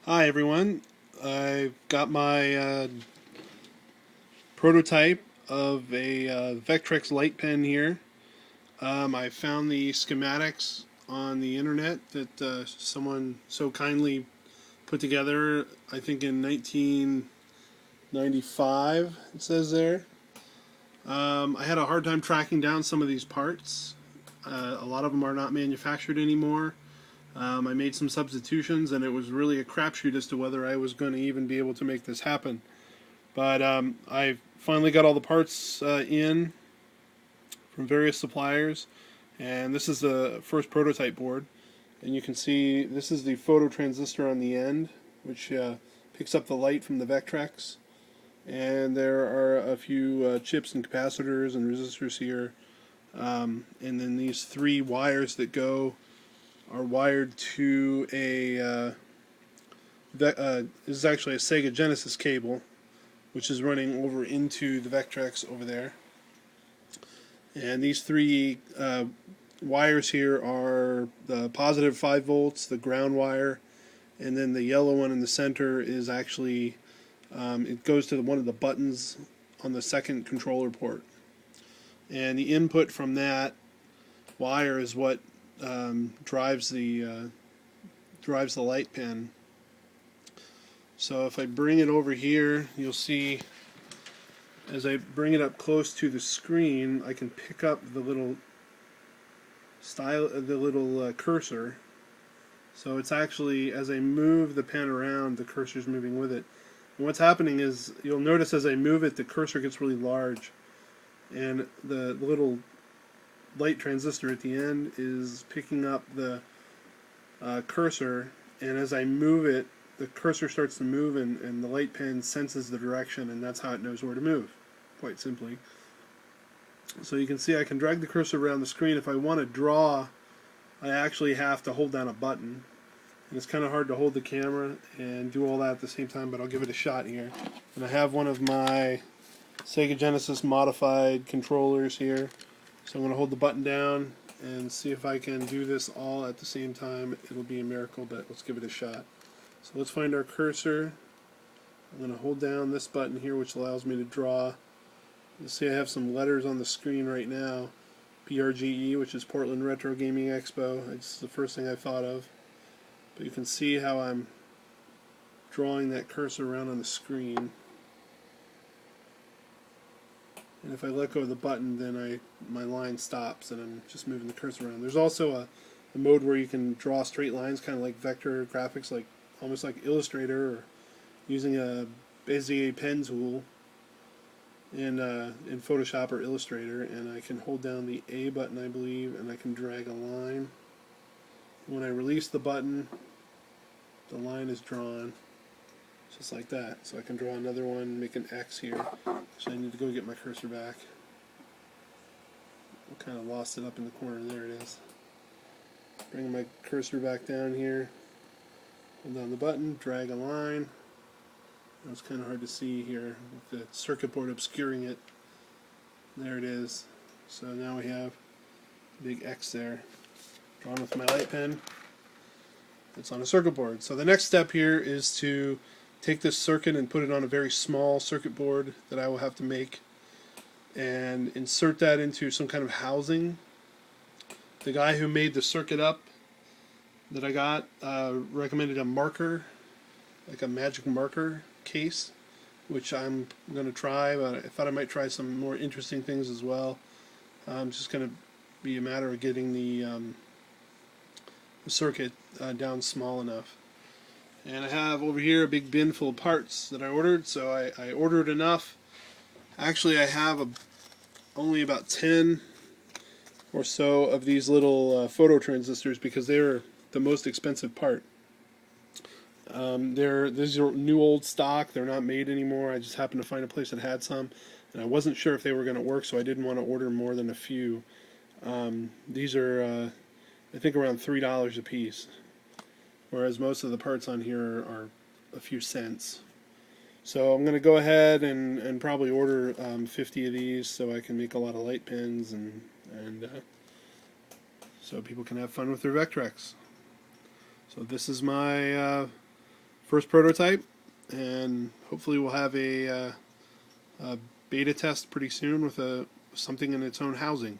Hi everyone. I've got my prototype of a Vectrex light pen here. I found the schematics on the internet that someone so kindly put together, I think in 1995, it says there. I had a hard time tracking down some of these parts. A lot of them are not manufactured anymore. I made some substitutions, and it was really a crapshoot as to whether I was going to even be able to make this happen. But I finally got all the parts in from various suppliers, and this is the first prototype board. And you can see this is the photo transistor on the end, which picks up the light from the Vectrex. And there are a few chips and capacitors and resistors here. And then these three wires that go are wired to a this is actually a Sega Genesis cable, which is running over into the Vectrex over there. And these three wires here are the positive 5 volts, the ground wire, and then the yellow one in the center is actually it goes to one of the buttons on the second controller port. And the input from that wire is what drives the light pen. So if I bring it over here, you'll see as I bring it up close to the screen, I can pick up the little cursor. So it's actually, as I move the pen around, the cursor's moving with it. And what's happening is, you'll notice as I move it, the cursor gets really large, and the little light transistor at the end is picking up the cursor, and as I move it, the cursor starts to move, and the light pen senses the direction, and that's how it knows where to move, quite simply. So you can see I can drag the cursor around the screen. If I want to draw, I actually have to hold down a button. And it's kind of hard to hold the camera and do all that at the same time, but I'll give it a shot here. And I have one of my Sega Genesis modified controllers here. So I'm going to hold the button down and see if I can do this all at the same time. It'll be a miracle, but let's give it a shot. So let's find our cursor. I'm going to hold down this button here, which allows me to draw. You'll see I have some letters on the screen right now. PRGE, which is Portland Retro Gaming Expo. It's the first thing I thought of. But you can see how I'm drawing that cursor around on the screen. And if I let go of the button, then my line stops and I'm just moving the cursor around. There's also a mode where you can draw straight lines, kind of like vector graphics, like almost like Illustrator, or using a Bezier pen tool in Photoshop or Illustrator. And I can hold down the A button, I believe, and I can drag a line. When I release the button, the line is drawn just like that. So I can draw another one, make an X here. So I need to go get my cursor back. I kind of lost it up in the corner. There it is. Bring my cursor back down here. Hold down the button, drag a line. It's kind of hard to see here with the circuit board obscuring it. There it is. So now we have a big X there, drawn with my light pen. It's on a circuit board. So the next step here is to take this circuit and put it on a very small circuit board that I will have to make and insert that into some kind of housing. The guy who made the circuit up that I got recommended a marker, like a magic marker case, which I'm going to try, but I thought I might try some more interesting things as well. It's just going to be a matter of getting the circuit down small enough. And I have over here a big bin full of parts that I ordered, so I ordered enough. Actually, I have only about 10 or so of these little photo transistors because they're the most expensive part. These are new old stock. They're not made anymore. I just happened to find a place that had some, and I wasn't sure if they were going to work, so I didn't want to order more than a few. These are, I think, around $3 a piece, whereas most of the parts on here are a few cents. So I'm going to go ahead and probably order 50 of these so I can make a lot of light pens and so people can have fun with their Vectrex. So this is my first prototype, and hopefully we'll have a beta test pretty soon with something in its own housing.